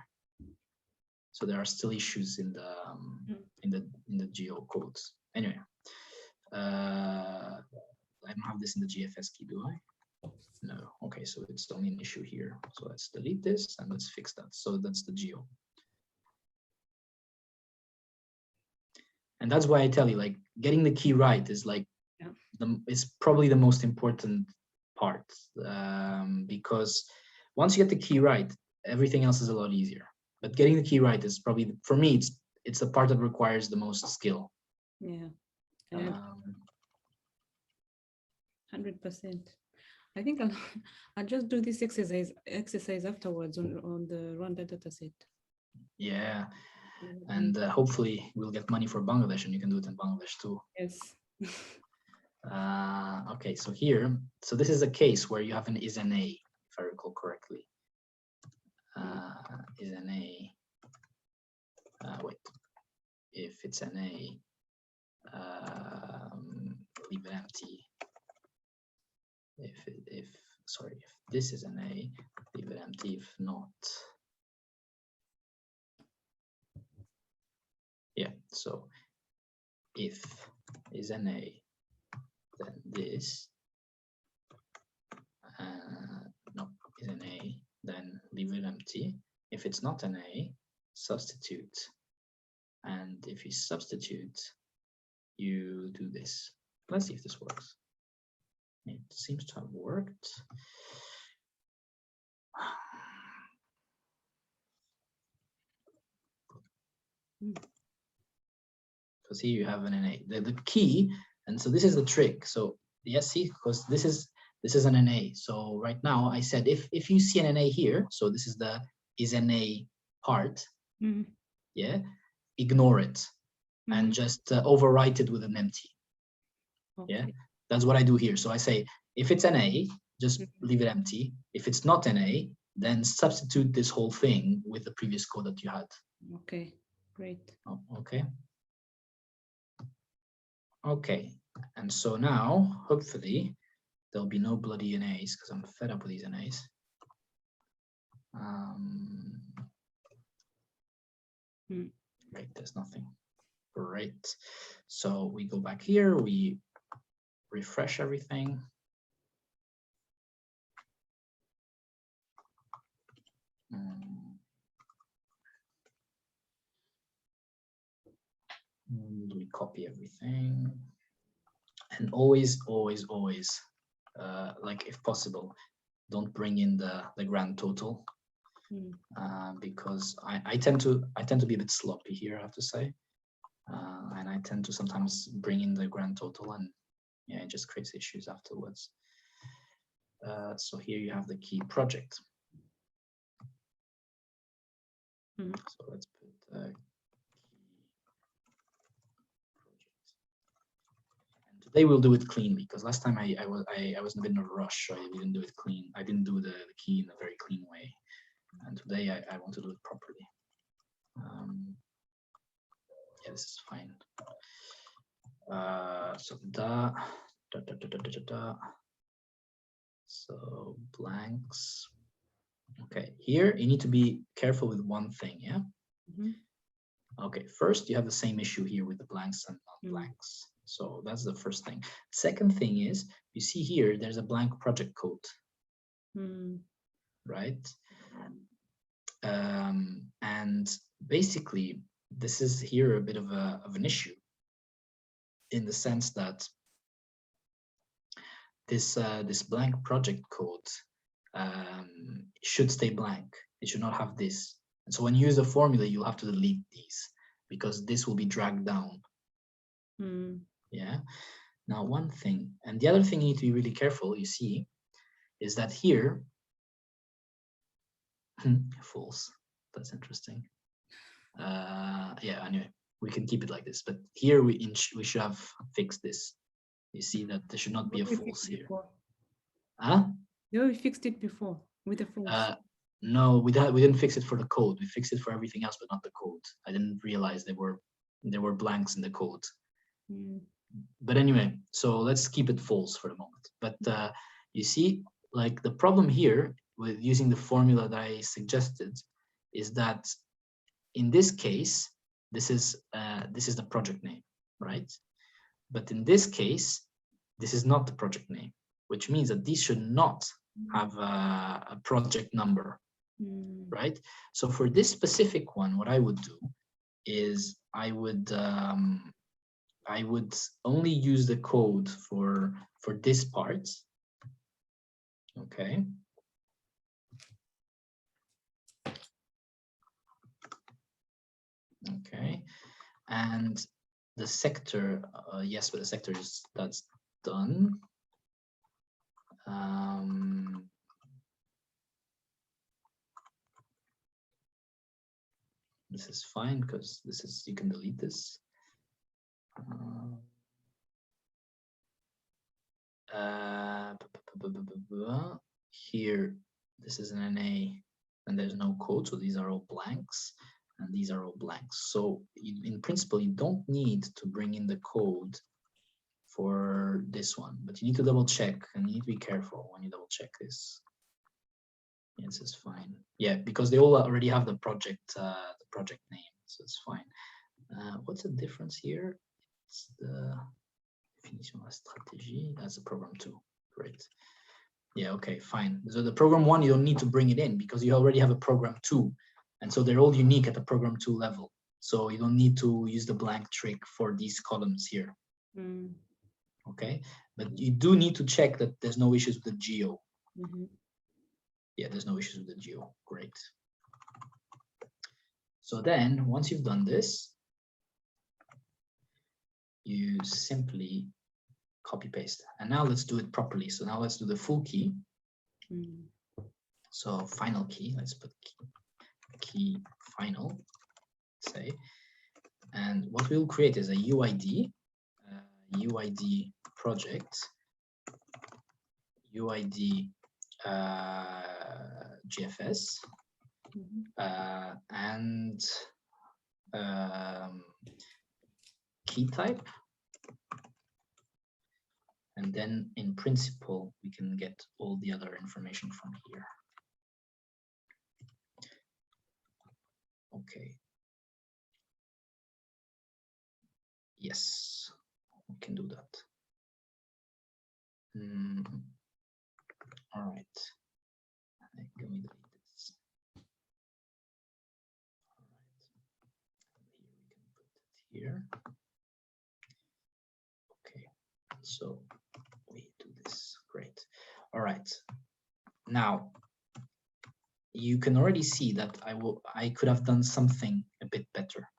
So there are still issues in the geo codes. Anyway, I don't have this in the GFS key, do I? No. Okay, so it's only an issue here. So let's delete this and let's fix that. So that's the geo. And that's why I tell you, like, getting the key right is like it's probably the most important part, because once you get the key right, everything else is a lot easier. But getting the key right is probably, for me, it's the part that requires the most skill. Yeah. 100%. I think I'll just do this exercise afterwards on the Rwanda dataset. Yeah, and hopefully we'll get money for Bangladesh, and you can do it in Bangladesh too. Yes. Okay, so here, so this is a case where you have an is an A, if I recall correctly. Is an A. Wait, if it's an A, leave it empty. If this is an A, leave it empty. If not, yeah. So if is an A, then this. No, is an A, then leave it empty. If it's not an A, substitute. And if you substitute, you do this. Let's see if this works. It seems to have worked. Because here you have an NA. The key, and so this is the trick. So yes, see, because this is an NA. So right now I said if you see an NA here, so this is the is NA part, yeah, ignore it and just overwrite it with an empty. Okay. Yeah, that's what I do here. So I say if it's NA, just leave it empty. If it's not NA, then substitute this whole thing with the previous code that you had. Okay, great. Oh, okay. Okay, and so now hopefully there'll be no bloody NAs because I'm fed up with these NAs. Right, there's nothing. Great. So we go back here, we refresh everything. We copy everything. And always, like if possible, don't bring in the grand total. Because I tend to be a bit sloppy here, I have to say, and I tend to sometimes bring in the grand total, and yeah, it just creates issues afterwards. So here you have the key project. So let's put key project. And today we'll do it clean because last time I was in a bit of a rush, so I didn't do it clean. I didn't do the key in a very clean way. And today I want to do it properly. Yeah, this is fine. So so blanks. Okay, here you need to be careful with one thing, yeah? Okay, first you have the same issue here with the blanks and non-blanks. So that's the first thing. Second thing is, you see here, there's a blank project code, right? And basically, this is here a bit of an issue in the sense that this blank project code should stay blank. It should not have this. And so when you use the formula, you'll have to delete these because this will be dragged down. Yeah. Now, one thing, and the other thing you need to be really careful, you see, is that here, false. That's interesting. Yeah, anyway, we can keep it like this, but here we should have fixed this. You see that there should not be a false here. Huh? No, we fixed it before with a false. No, we didn't fix it for the code. We fixed it for everything else, but not the code. I didn't realize there were blanks in the code. But anyway, so let's keep it false for the moment. But you see, like the problem here with using the formula that I suggested is that in this case, this is the project name, right? But in this case, this is not the project name, which means that these should not have a project number, right? So for this specific one, what I would do is I would only use the code for this part. Okay. Okay, and the sector, yes, but the sector that's done. This is fine because this is, you can delete this. Here, this is an NA and there's no code, so these are all blanks and these are all blanks. So in principle, you don't need to bring in the code for this one, but you need to double check and you need to be careful when you double check this. Yeah, this is fine. Yeah, because they all already have the project name, so it's fine. What's the difference here? It's the definition of strategy. That's a program 2. Great. Yeah, okay, fine. So the program 1, you don't need to bring it in because you already have a program 2. And so they're all unique at the program 2 level. So you don't need to use the blank trick for these columns here. Okay, but you do need to check that there's no issues with the geo. Yeah, there's no issues with the geo. Great. So then once you've done this, you simply copy paste. And now let's do it properly. So now let's do the full key. So final key, let's put key final, say. And what we'll create is a UID, UID project, UID GFS, and key type. And then in principle, we can get all the other information from here. Okay. Yes, we can do that. All right. Let me delete this. All right. Here we can put it here. Okay. So we do this. Great. All right. Now you can already see that I could have done something a bit better.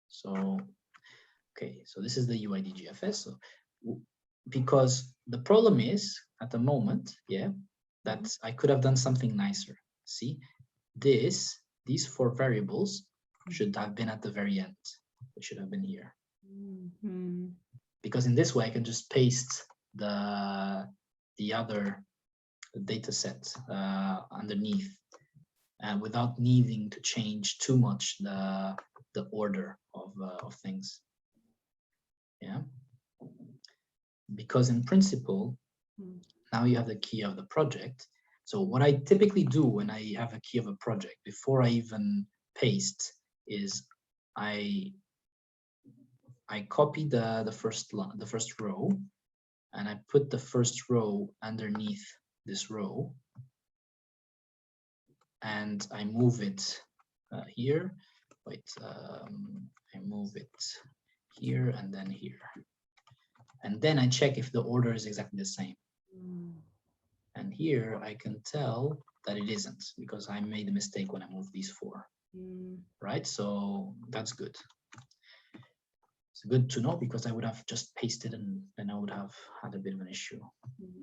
So okay, so this is the UID GFS. So because the problem is at the moment, yeah, that I could have done something nicer. See, these 4 variables should have been at the very end. It should have been here. Because in this way I can just paste the other data set underneath without needing to change too much the order of things. Yeah, because in principle, now you have the key of the project. So what I typically do when I have a key of a project, before I even paste, is I copy the first row, and I put the first row underneath this row, and I move it here. Wait, I move it here and then here. And then I check if the order is exactly the same. And here I can tell that it isn't, because I made a mistake when I moved these 4. Right? So that's good. It's good to know, because I would have just pasted and then I would have had a bit of an issue.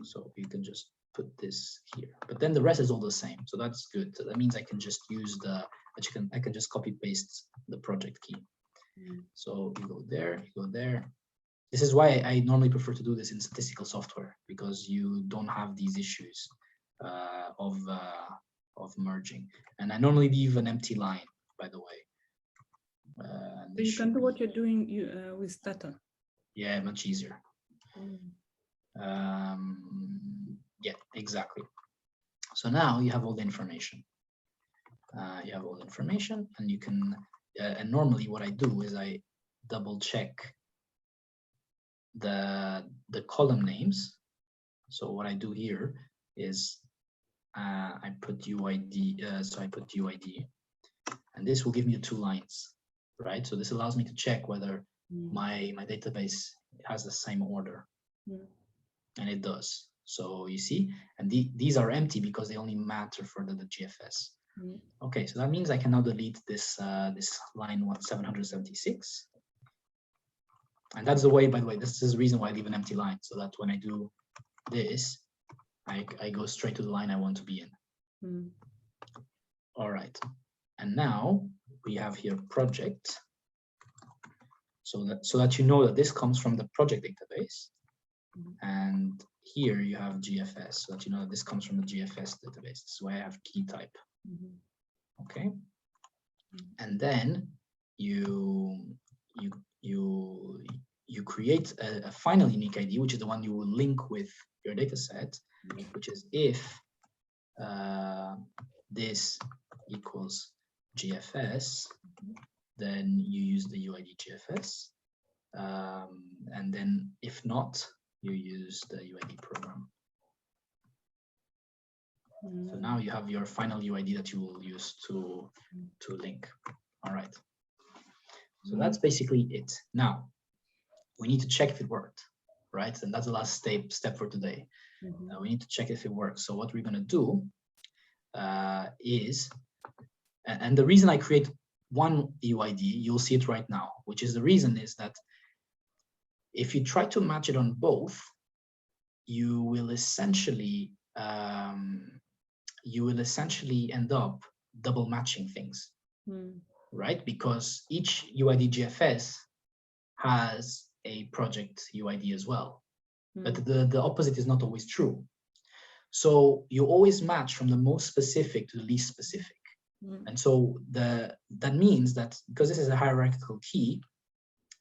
So you can just put this here. But then the rest is all the same. So that's good. So that means I can just use I can just copy paste the project key. So you go there, you go there. This is why I normally prefer to do this in statistical software, because you don't have these issues of merging. And I normally leave an empty line, by the way. So you can do what you're doing with Stata. Yeah, much easier. Yeah, exactly. So now you have all the information. You have all the information, and you can, and normally what I do is I double check the column names. So what I do here is I put UID, so I put UID, and this will give me 2 lines, right? So this allows me to check whether my database has the same order, and it does. So you see, and these are empty because they only matter for the GFS. Okay, so that means I can now delete this this line 776, and that's the way. By the way, this is the reason why I leave an empty line, so that when I do this, I go straight to the line I want to be in. All right, and now we have here project, so that you know that this comes from the project database, and here you have GFS, so that you know that this comes from the GFS database. This is why I have key type. Okay, and then you create a final unique ID, which is the one you will link with your data set, which is if this equals GFS, then you use the UID GFS, and then if not, you use the UID program. So now you have your final UID that you will use to link. All right. So that's basically it. Now we need to check if it worked, right? And that's the last step for today. We need to check if it works. So what we're going to do is, and the reason I create one UID, you'll see it right now, which is the reason is that if you try to match it on both, you will essentially end up double matching things, right? Because each UID GFS has a project UID as well, but the opposite is not always true. So you always match from the most specific to the least specific. And so that means that because this is a hierarchical key,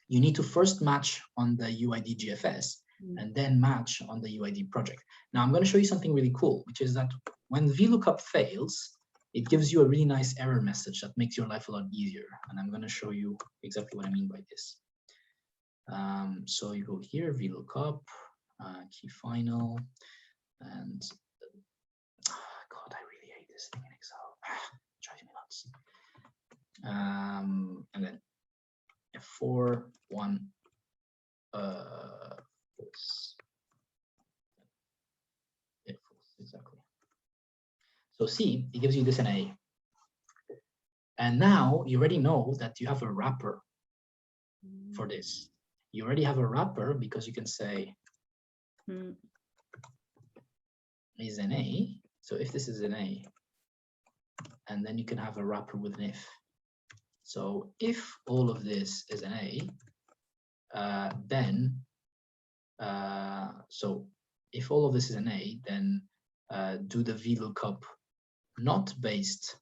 you need to first match on the UID GFS and then match on the UID project. Now I'm going to show you something really cool, which is that when VLOOKUP fails, it gives you a really nice error message that makes your life a lot easier. And I'm going to show you exactly what I mean by this. So you go here, VLOOKUP, key final, and God, I really hate this thing in Excel. Drives me nuts. And then F4, 1, false. Yeah, false, exactly. So see, it gives you this NA. And now you already know that you have a wrapper for this. You already have a wrapper because you can say is an A. So if this is an A, and then you can have a wrapper with an if. So if all of this is an A, then so if all of this is an A, then do the VLOOKUP not based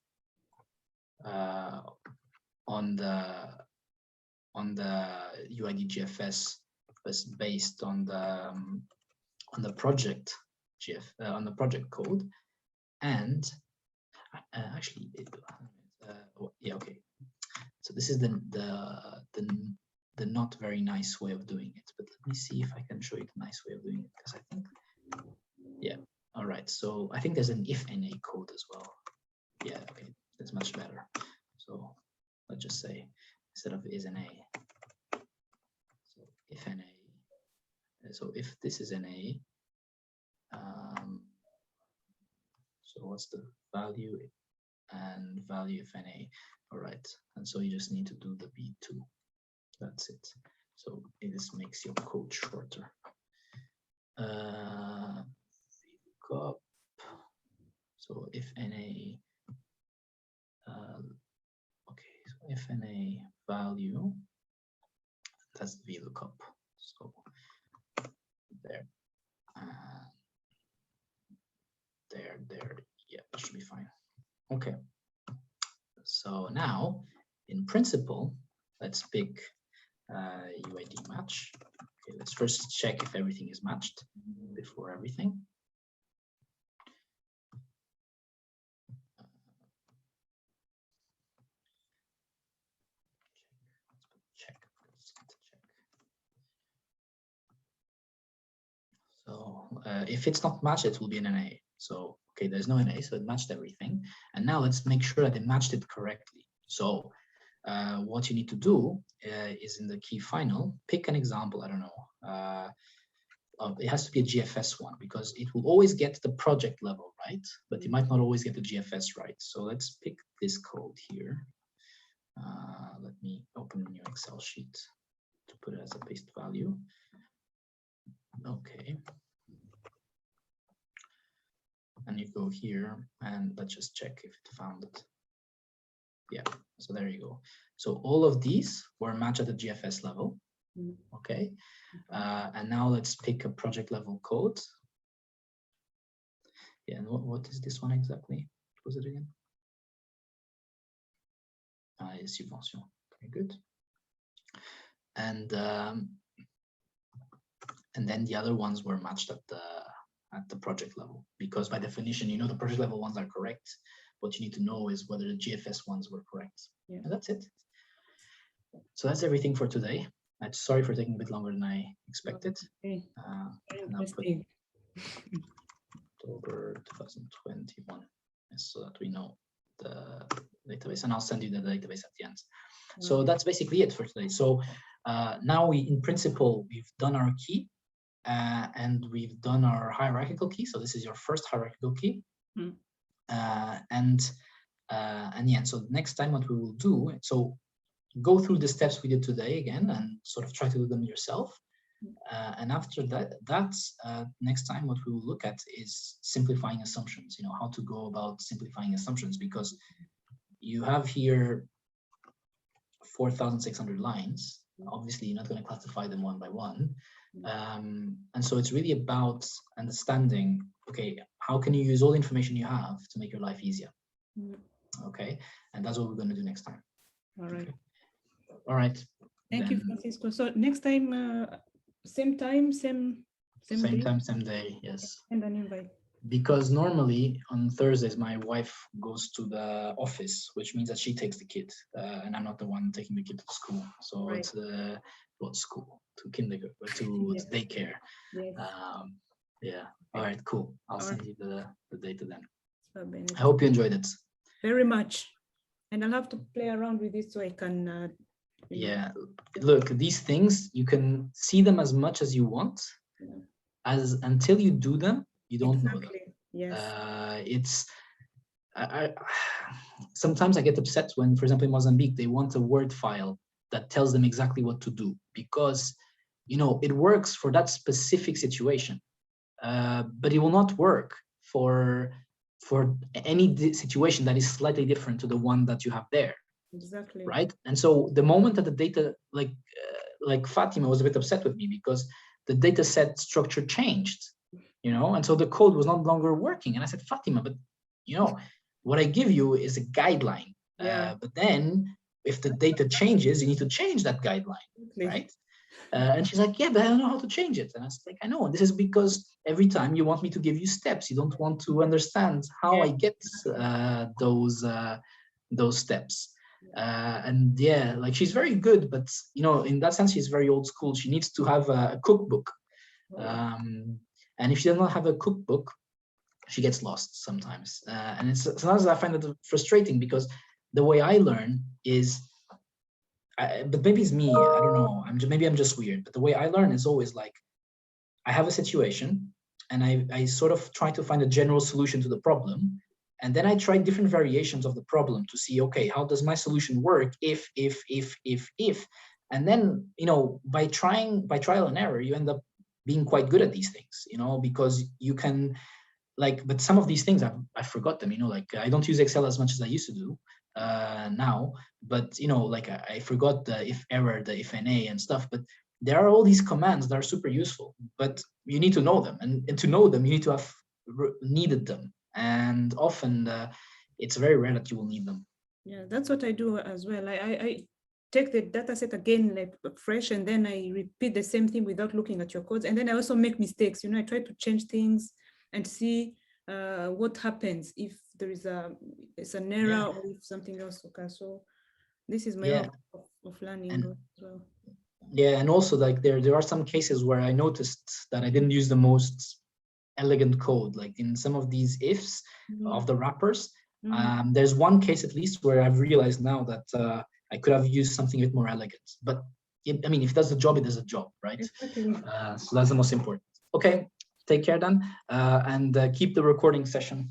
on the UID GFS, but based on the project on the project code, and actually, yeah, okay. So this is the not very nice way of doing it, but let me see if I can show you the nice way of doing it, because I think, yeah, all right. So I think there's an if NA code as well. Yeah, okay, that's much better. So let's just say instead of is NA, so if NA, so if this is NA, so what's the value and value of NA? All right, and so you just need to do the B2. That's it. So this makes your code shorter. VLOOKUP. So if NA, okay, so if NA value, that's the VLOOKUP. So there, there, yeah, that should be fine. Okay. So now, in principle, let's pick UID match. Okay, let's first check if everything is matched before everything. if it's not matched, it will be an NA. So, okay, there's no NA, so it matched everything. And now let's make sure that it matched it correctly. So what you need to do is in the key final, pick an example, I don't know, it has to be a GFS one because it will always get the project level right, but you might not always get the GFS right. So let's pick this code here. Let me open a new Excel sheet to put it as a paste value. Okay. And you go here and let's just check if it found it. Yeah, so there you go. So all of these were matched at the GFS level. Okay. And now let's pick a project level code. Yeah, and what is this one exactly? What was it again? Subvention. Very good. And then the other ones were matched at the project level, because by definition, you know, the project level ones are correct. What you need to know is whether the GFS ones were correct. Yeah. And that's it. So that's everything for today. I'm sorry for taking a bit longer than I expected. Okay. And I'll put October 2021, so that we know the database, and I'll send you the database at the end. So that's basically it for today. So now in principle, we've done our key and we've done our hierarchical key. So this is your first hierarchical key. And yeah, so next time what we will do, so go through the steps we did today again and sort of try to do them yourself. And after that, next time what we will look at is simplifying assumptions, you know, how to go about simplifying assumptions, because you have here 4,600 lines. Obviously, you're not going to classify them one by one. And so it's really about understanding, okay, how can you use all the information you have to make your life easier? Okay, and that's what we're going to do next time. All right. Okay. All right. Thank you, Francisco. So next time, same time, same time, same day, yes. And an invite. Because normally on Thursdays, my wife goes to the office, which means that she takes the kid, and I'm not the one taking the kid to school. So right. It's school, to kindergarten, to daycare. Yes. Yeah. All right, cool. I'll send you the data then. I hope you enjoyed it. Very much. And I'll have to play around with it so I can yeah, look, these things, you can see them as much as you want, as until you do them, you don't know them. Yes. Sometimes I get upset when, for example, in Mozambique, they want a Word file that tells them exactly what to do, because, you know, it works for that specific situation, but it will not work for any situation that is slightly different to the one that you have there. Exactly. Right. And so the moment that the data, like Fatima was a bit upset with me because the data set structure changed, you know, and so the code was no longer working. And I said, Fatima, but you know, what I give you is a guideline. But then if the data changes, you need to change that guideline, right? And she's like, yeah, but I don't know how to change it. And I was like, I know. And this is because every time you want me to give you steps. You don't want to understand how I get those steps. And yeah, like she's very good, but you know, in that sense, she's very old school. She needs to have a cookbook. And if she does not have a cookbook, she gets lost sometimes. And it's sometimes I find it frustrating because the way I learn is, but maybe it's me, I don't know. Maybe I'm just weird, but the way I learn is always like, I have a situation and I sort of try to find a general solution to the problem. And then I try different variations of the problem to see, okay, how does my solution work if. And then, you know, by trial and error, you end up being quite good at these things, you know, because you can, like, but some of these things I forgot them, you know, like I don't use Excel as much as I used to do now, but, you know, like I forgot the if error, the if NA and stuff, but there are all these commands that are super useful, but you need to know them. And to know them, you need to have needed them. And often it's very rare that you will need them. Yeah, that's what I do as well. I take the data set again, like fresh, and then I repeat the same thing without looking at your codes. And then I also make mistakes. You know, I try to change things and see what happens if there is it's an error or if something else occurs. So this is my way of learning as well. Yeah, and also like there are some cases where I noticed that I didn't use the most elegant code. Like in some of these ifs of the wrappers, Mm. there's one case at least where I've realized now that I could have used something a bit more elegant. But I mean, if it does the job, it does the job, right? Exactly. So that's the most important. Okay, take care then, and keep the recording session